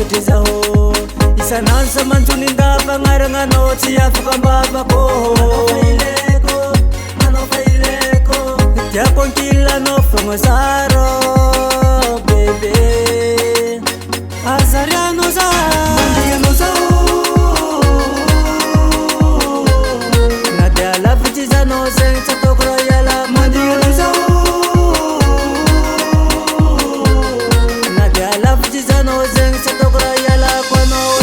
lavitry zao isanandro sa manjonindava gnaragnanao tsy afaka ambavako manao faileko tiako ankilanao fogna zaro bebe azarianao za mandianao zao na dia lavitry zanao zegny tsy ataoko raha iala mandianao zao na dia lavitry zanao zegny tsy ataoko raha ialako anao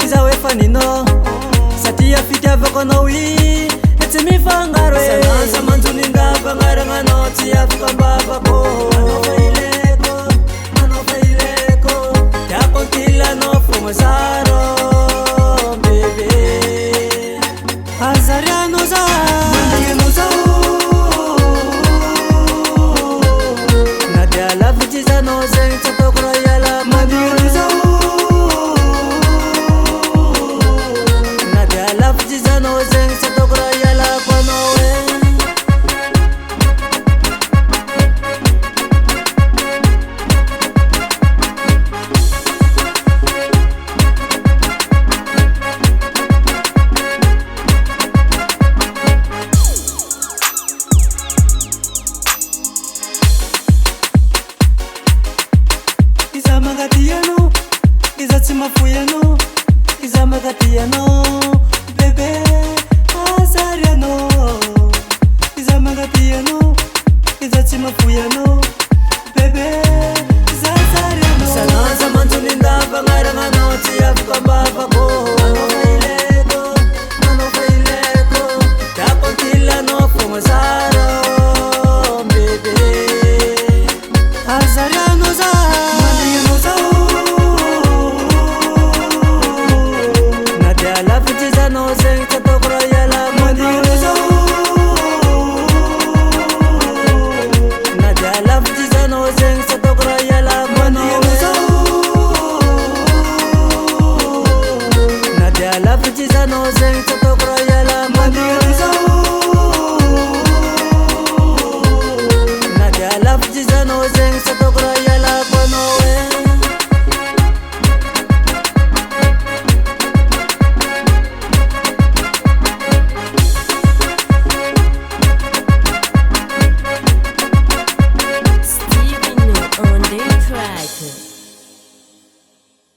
izaho efa ninao satria fitiavako anao i tsy mifangaro isanandro manjonindava gnaragnanao tsy afaka ambavako manao faileko tiako ankilanao fogna zaro bebe azarianao za mandianao zao na dia lavitry zanao zegny tsy ataoko raha iala mandianao zao lavitry zanao zegny tsy ataoko